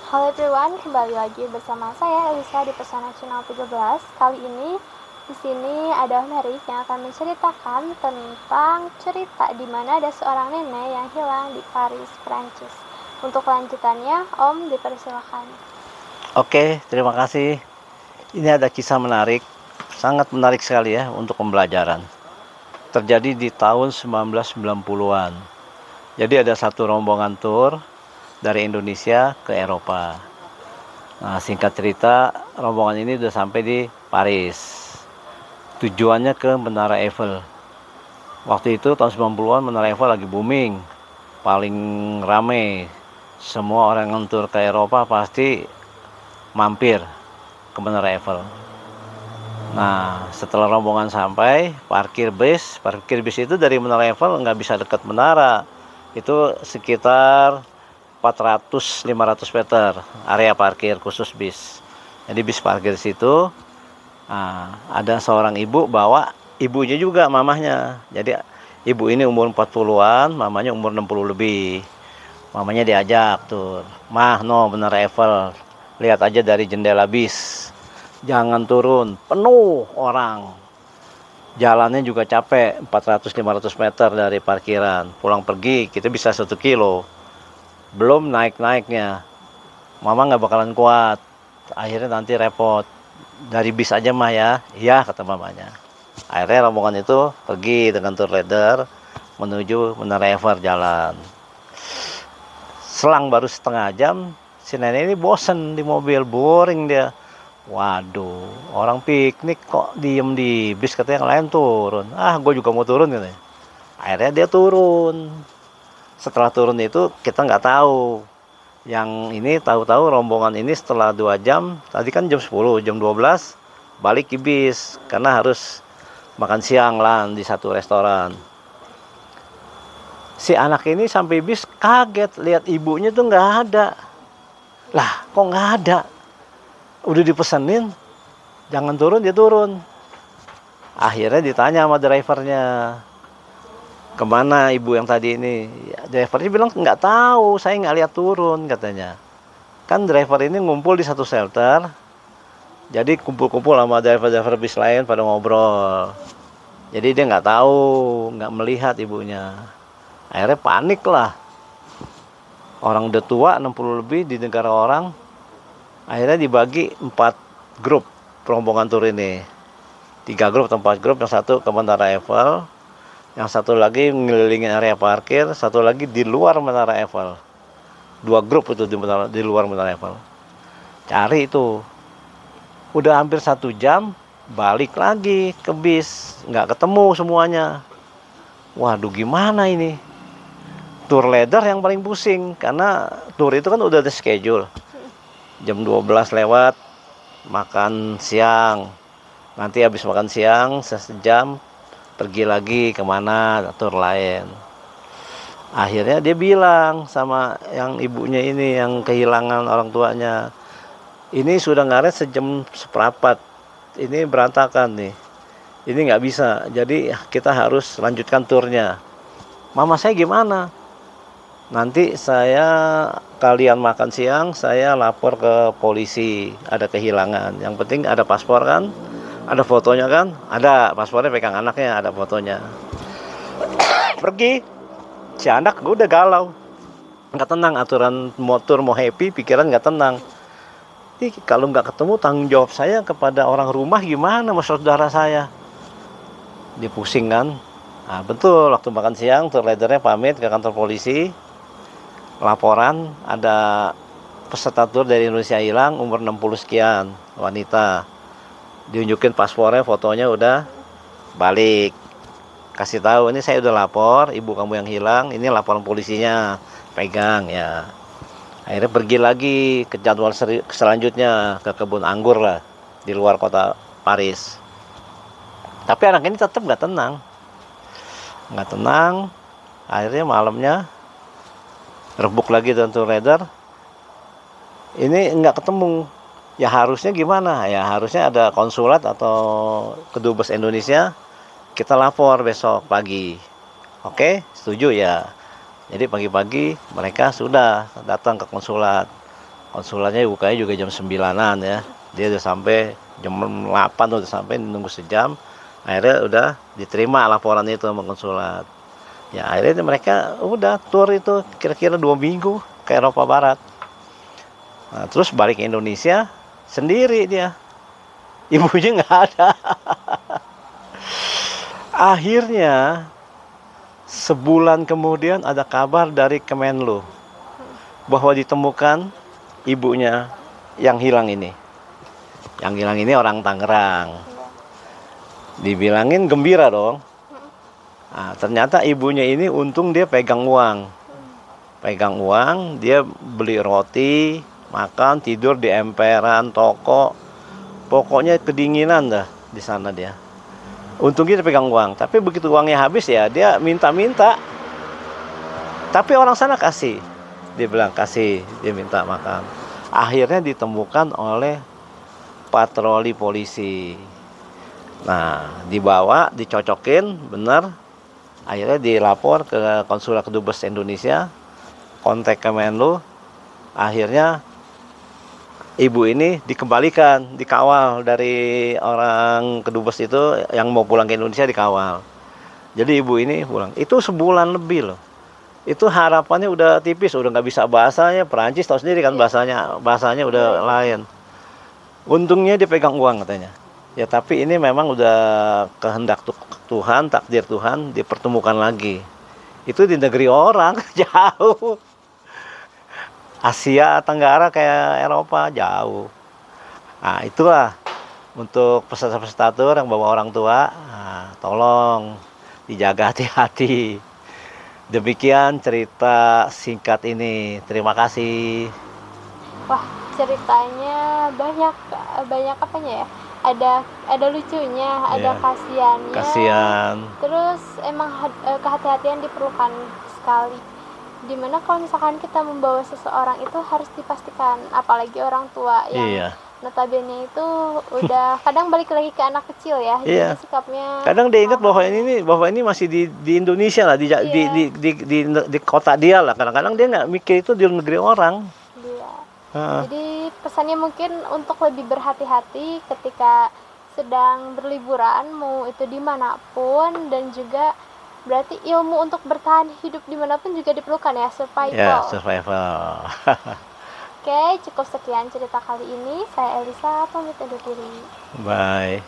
Halo everyone, kembali lagi bersama saya Elisa di Pesona Channel 13. Kali ini di sini ada Om Erik yang akan menceritakan tentang cerita di mana ada seorang nenek yang hilang di Paris, Prancis. Untuk kelanjutannya, Om dipersilakan. Oke, terima kasih. Ini ada kisah menarik, sangat menarik sekali ya untuk pembelajaran. Terjadi di tahun 1990-an. Jadi ada satu rombongan tur dari Indonesia ke Eropa. Nah, singkat cerita, rombongan ini udah sampai di Paris. Tujuannya ke Menara Eiffel. Waktu itu tahun 90-an Menara Eiffel lagi booming, paling rame. Semua orang yang tur ke Eropa pasti mampir ke Menara Eiffel. Nah, setelah rombongan sampai, parkir bis itu dari Menara Eiffel nggak bisa dekat menara. Itu sekitar 400-500 meter area parkir khusus bis. Jadi bis parkir di situ. Nah, ada seorang ibu bawa ibunya juga, mamahnya. Jadi ibu ini umur 40-an, mamanya umur 60 lebih. Mamanya diajak tuh, "Mah, no, Menara Eiffel. Lihat aja dari jendela bis. Jangan turun, penuh orang. Jalannya juga capek, 400-500 meter dari parkiran. Pulang pergi kita bisa 1 kilo. Belum naik-naiknya. Mama nggak bakalan kuat. Akhirnya nanti repot. Dari bis aja mah ya." "Iya," kata mamanya. Akhirnya rombongan itu pergi dengan tour leader menuju Menara Eiffel jalan. Selang baru setengah jam, si nenek ini bosen di mobil, boring dia. Waduh, orang piknik kok diem di bis, katanya yang lain turun. "Ah, gue juga mau turun," katanya. Akhirnya dia turun. Setelah turun itu kita nggak tahu. Yang ini tahu-tahu rombongan ini setelah 2 jam, tadi kan jam 10, jam 12 balik ke bis karena harus makan siang lah di satu restoran. Si anak ini sampai bis kaget lihat ibunya tuh nggak ada. Lah, kok nggak ada? Udah dipesenin, jangan turun, dia turun. Akhirnya ditanya sama drivernya, "Kemana ibu yang tadi ini?" Ya, drivernya bilang, "Nggak tahu, saya nggak lihat turun," katanya. Kan driver ini ngumpul di satu shelter, jadi kumpul-kumpul sama driver-driver bis lain pada ngobrol. Jadi dia nggak tahu, nggak melihat ibunya. Akhirnya panik lah. Orang udah tua, 60 lebih di negara orang. Akhirnya dibagi 4 grup rombongan tur ini. 3 grup atau 4 grup, yang satu ke Menara Eiffel, yang satu lagi ngelilingin area parkir, satu lagi di luar Menara Eiffel. 2 grup itu di luar Menara Eiffel. Cari itu. Udah hampir 1 jam, balik lagi ke bis. Nggak ketemu semuanya. Waduh, gimana ini? Tour leader yang paling pusing, karena tour itu kan udah ada schedule. Jam 12 lewat, makan siang. Nanti habis makan siang, sejam, pergi lagi kemana, tour lain. Akhirnya dia bilang sama yang ibunya ini, yang kehilangan orang tuanya, "Ini sudah ngaret sejam seperempat, ini berantakan nih. Ini nggak bisa, jadi kita harus lanjutkan turnya." "Mama saya gimana?" "Nanti kalian makan siang, saya lapor ke polisi, ada kehilangan. Yang penting ada paspor kan? Ada fotonya kan?" "Ada, paspornya pegang anaknya, ada fotonya." Pergi, si anak gue udah galau. Nggak tenang, aturan motor mau happy, pikiran nggak tenang. Ih, kalau nggak ketemu tanggung jawab saya kepada orang rumah gimana, sama saudara saya. Dia pusing kan. Nah, betul, waktu makan siang, tour leadernya pamit ke kantor polisi. Laporan ada peserta tur dari Indonesia hilang, umur 60 sekian, wanita. Diunjukin paspornya, fotonya udah balik. Kasih tahu, "Ini saya udah lapor, ibu kamu yang hilang, ini laporan polisinya, pegang ya." Akhirnya pergi lagi ke jadwal selanjutnya, ke kebun anggur lah di luar kota Paris. Tapi anak ini tetap nggak tenang. Akhirnya malamnya rebuk lagi dengan tour leader. Ini nggak ketemu. Ya harusnya gimana? Ya harusnya ada konsulat atau kedubes Indonesia. Kita lapor besok pagi. Oke, setuju ya. Jadi pagi-pagi mereka sudah datang ke konsulat. Konsulatnya bukanya juga jam 9-an ya. Dia udah sampai jam 8 udah sampai, nunggu sejam. Akhirnya udah diterima laporan itu sama konsulat. Ya akhirnya mereka udah tur itu kira-kira 2 minggu ke Eropa Barat. Nah, terus balik ke Indonesia sendiri dia. Ibunya nggak ada. Akhirnya sebulan kemudian ada kabar dari Kemenlu bahwa ditemukan ibunya yang hilang ini. Yang hilang ini orang Tangerang. Dibilangin gembira dong. Nah, ternyata ibunya ini untung dia pegang uang. Pegang uang, dia beli roti, makan, tidur di emperan toko. Pokoknya kedinginan dah di sana dia. Untungnya dia pegang uang, tapi begitu uangnya habis ya dia minta-minta. Tapi orang sana kasih. Dia bilang kasih, dia minta makan. Akhirnya ditemukan oleh patroli polisi. Nah, dibawa, dicocokin, benar. Akhirnya dilapor ke Konsulat Kedubes Indonesia, kontak Kemenlu. Akhirnya ibu ini dikembalikan, dikawal dari orang kedubes itu yang mau pulang ke Indonesia, dikawal. Jadi ibu ini pulang. Itu sebulan lebih loh. Itu harapannya udah tipis, udah nggak bisa bahasanya Perancis, tahu sendiri kan bahasanya udah lain. Untungnya dia pegang uang katanya. Ya tapi ini memang udah kehendak Tuhan, takdir Tuhan, dipertemukan lagi. Itu di negeri orang jauh. Asia Tenggara kayak Eropa jauh. Nah itulah untuk peserta-peserta tur yang bawa orang tua, nah, tolong dijaga hati-hati. Demikian cerita singkat ini. Terima kasih. Wah, ceritanya banyak apanya ya? Ada lucunya, ada kasihannya. Kasihan. Terus emang kehati-hatian diperlukan sekali. Dimana kalau misalkan kita membawa seseorang itu harus dipastikan, apalagi orang tua yang notabene itu udah kadang balik lagi ke anak kecil ya, jadi sikapnya kadang dia ingat bahwa ini masih di Indonesia lah, di kota dia lah. Kadang-kadang dia nggak mikir itu di negeri orang. Jadi pesannya mungkin untuk lebih berhati-hati ketika sedang berliburan, mau itu dimanapun, dan juga berarti ilmu untuk bertahan hidup dimanapun juga diperlukan ya, survival. Ya, survival. Oke, cukup sekian cerita kali ini. Saya Elisa, pamit undur diri. Bye.